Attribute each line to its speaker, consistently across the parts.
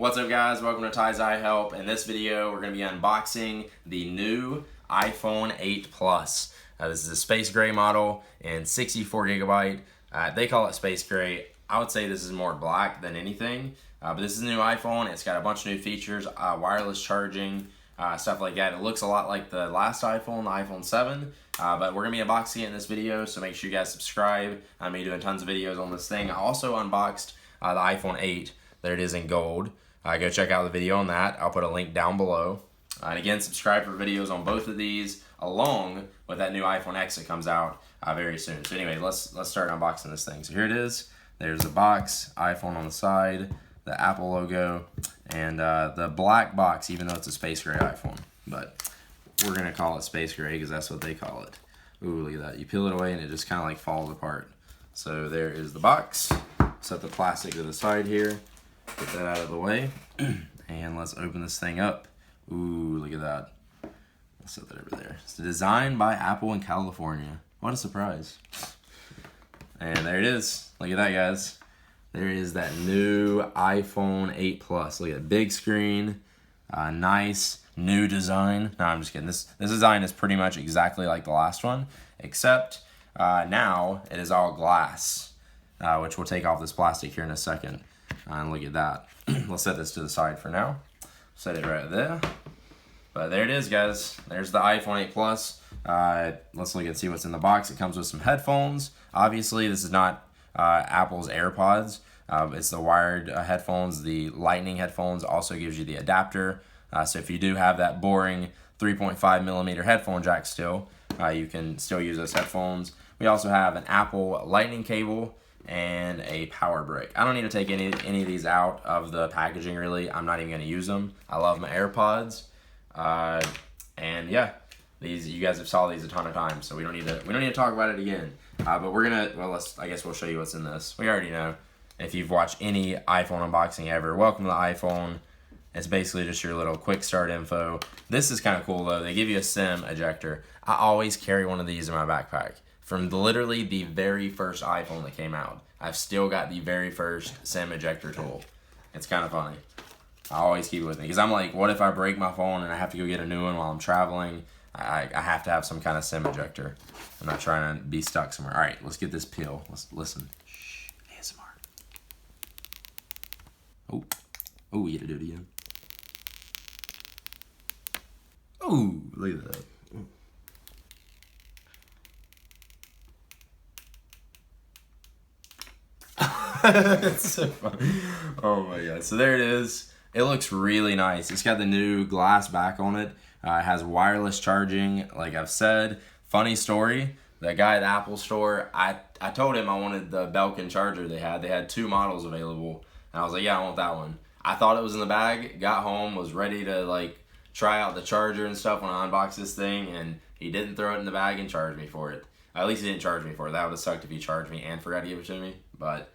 Speaker 1: What's up guys, welcome to Ty's Eye Help. In this video we're going to be unboxing the new iPhone 8 Plus. This is a space gray model and 64 gigabyte. They call it space gray. I would say this is more black than anything, but this is a new iPhone. It's got a bunch of new features, wireless charging, stuff like that. It looks a lot like the last iPhone, the iPhone 7, but we're going to be unboxing it in this video, so make sure you guys subscribe. I'm going to be doing tons of videos on this thing. I also unboxed the iPhone 8. There it is in gold. Go check out the video on that. I'll put a link down below. And again, subscribe for videos on both of these, along with that new iPhone X that comes out very soon. So anyway, let's start unboxing this thing. So here it is. There's the box, iPhone on the side, the Apple logo, and the black box, even though it's a space gray iPhone. But we're gonna call it space gray because that's what they call it. Ooh, look at that. You peel it away and it just kind of like falls apart. So there is the box. Set the plastic to the side here. Get that out of the way, and let's open this thing up. Ooh, look at that. Let's set that over there. It's designed by Apple in California. What a surprise. And there it is. Look at that, guys. There is that new iPhone 8 Plus. Look at that big screen, nice new design. No, I'm just kidding. This design is pretty much exactly like the last one, except now it is all glass, which we'll take off this plastic here in a second. And look at that. Let's set this to the side for now. Set it right there. But there it is, guys. There's the iPhone 8 Plus. Let's look and see what's in the box. It comes with some headphones. Obviously, this is not Apple's AirPods. It's the wired headphones. The lightning headphones also gives you the adapter. So if you do have that boring 3.5 millimeter headphone jack still, you can still use those headphones. We also have an Apple lightning cable and a power brick. I don't need to take any of these out of the packaging, really. I'm not even going to use them. I love my AirPods, and yeah, these, you guys have saw these a ton of times, so we don't need to talk about it again. But we're gonna, well, I guess we'll show you what's in this. We already know if you've watched any iPhone unboxing ever. Welcome to the iPhone. It's basically just your little quick start info. This is kind of cool though. They give you a SIM ejector. I always carry one of these in my backpack. From literally the very first iPhone that came out, I've still got the very first SIM ejector tool. It's kind of funny. I always keep it with me because I'm like, what if I break my phone and I have to go get a new one while I'm traveling? I have to have some kind of SIM ejector. I'm not trying to be stuck somewhere. All right, let's get this peel. Let's listen. Shh, ASMR. Oh, you gotta do it again. Oh, look at that. It's so funny. Oh my god. So there it is. It looks really nice. It's got the new glass back on it. It has wireless charging, like I've said. Funny story. The guy at the Apple store, I told him I wanted the Belkin charger they had. They had 2 models available. And I was like, yeah, I want that one. I thought it was in the bag. Got home, was ready to like try out the charger and stuff when I unboxed this thing. And he didn't throw it in the bag and charge me for it. At least he didn't charge me for it. That would have sucked if he charged me and forgot to give it to me. But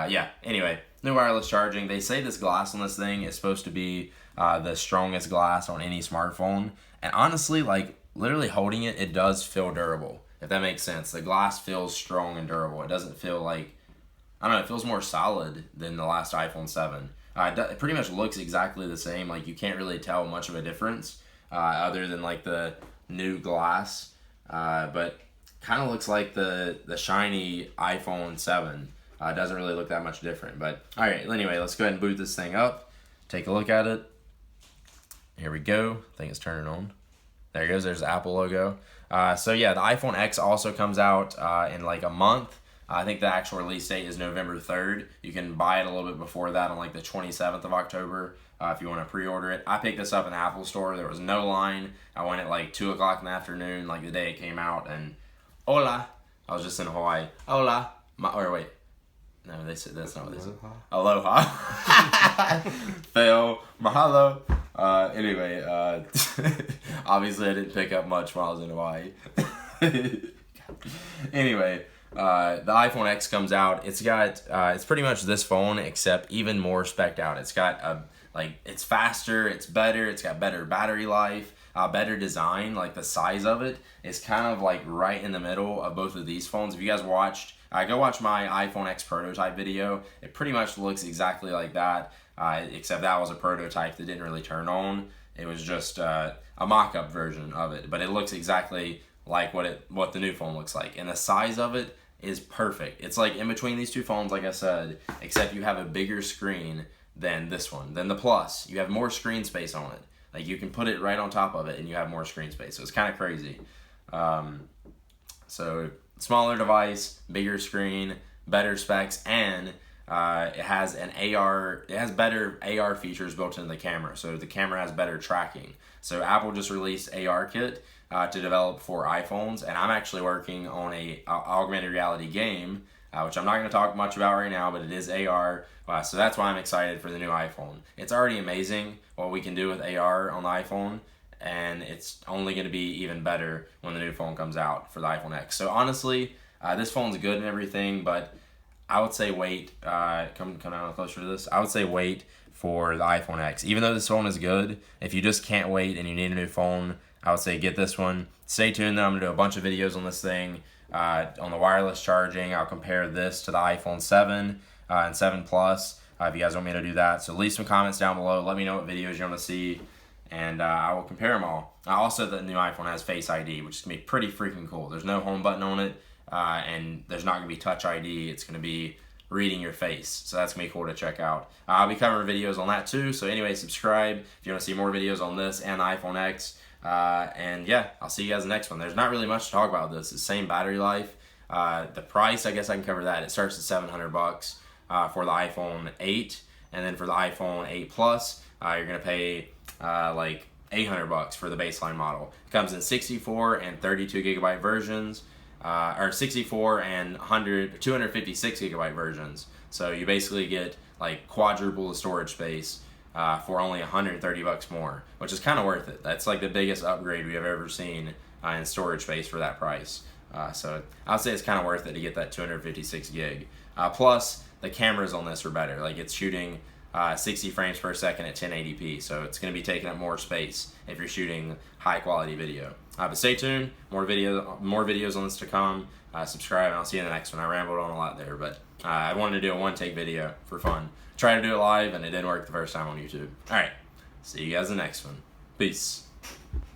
Speaker 1: yeah, anyway, new wireless charging. They say this glass on this thing is supposed to be the strongest glass on any smartphone. And honestly, like, literally holding it, it does feel durable, if that makes sense. The glass feels strong and durable. It doesn't feel like, I don't know, it feels more solid than the last iPhone 7. It pretty much looks exactly the same. Like, you can't really tell much of a difference other than, like, the new glass. But kind of looks like the shiny iPhone 7. It doesn't really look that much different. But, all right, anyway, let's go ahead and boot this thing up. Take a look at it. Here we go. I think it's turning on. There it goes. There's the Apple logo. So, yeah, the iPhone X also comes out in like a month. I think the actual release date is November 3rd. You can buy it a little bit before that on like the 27th of October if you want to pre-order it. I picked this up in the Apple store. There was no line. I went at like 2 o'clock in the afternoon, like the day it came out. And hola. I was just in Hawaii. Hola. Or wait. No, they said that's not what they said. Aloha. Fail. Mahalo. Anyway, obviously I didn't pick up much while I was in Hawaii. Anyway, the iPhone X comes out. It's got, it's pretty much this phone except even more spec'd out. It's got it's faster, it's better, it's got better battery life, better design. Like the size of it is kind of like right in the middle of both of these phones. If you guys watched Go watch my iPhone X prototype video. It pretty much looks exactly like that, except that was a prototype that didn't really turn on. It was just a mock-up version of it, but it looks exactly like what the new phone looks like, and the size of it is perfect. It's like in between these two phones, like I said, except you have a bigger screen than this one, than the Plus. You have more screen space on it. Like you can put it right on top of it, and you have more screen space. So it's kind of crazy. So smaller device, bigger screen, better specs, and it has better AR features built into the camera. So the camera has better tracking. So Apple just released AR kit to develop for iPhones, and I'm actually working on a augmented reality game, which I'm not going to talk much about right now, but it is AR. So that's why I'm excited for the new iPhone. It's already amazing what we can do with AR on the iPhone, and it's only going to be even better when the new phone comes out for the iPhone X. So honestly, this phone's good and everything, but I would say wait. Come down closer to this. I would say wait for the iPhone X. Even though this phone is good, if you just can't wait and you need a new phone, I would say get this one. Stay tuned though. I'm going to do a bunch of videos on this thing, on the wireless charging. I'll compare this to the iPhone 7 and 7 Plus if you guys want me to do that. So leave some comments down below. Let me know what videos you want to see, and I will compare them all. Also, the new iPhone has Face ID, which is going to be pretty freaking cool. There's no home button on it, and there's not going to be Touch ID. It's going to be reading your face. So that's going to be cool to check out. I'll be covering videos on that too. So anyway, subscribe if you want to see more videos on this and the iPhone X. And yeah, I'll see you guys in the next one. There's not really much to talk about this. It's the same battery life. The price, I guess I can cover that. It starts at $700 for the iPhone 8. And then for the iPhone 8 Plus, you're going to pay like $800 for the baseline model. It comes in 64 and 32 gigabyte versions. Or 64 and 256 gigabyte versions. So you basically get like quadruple the storage space for only $130 more, which is kind of worth it. That's like the biggest upgrade we have ever seen in storage space for that price. So I'd say it's kind of worth it to get that 256 gig. Plus, the cameras on this are better. Like it's shooting 60 frames per second at 1080p, so it's going to be taking up more space if you're shooting high quality video. But stay tuned, more videos on this to come. Subscribe, and I'll see you in the next one. I rambled on a lot there, but I wanted to do a one-take video for fun. Try to do it live, and it didn't work the first time on YouTube. Alright, see you guys in the next one. Peace.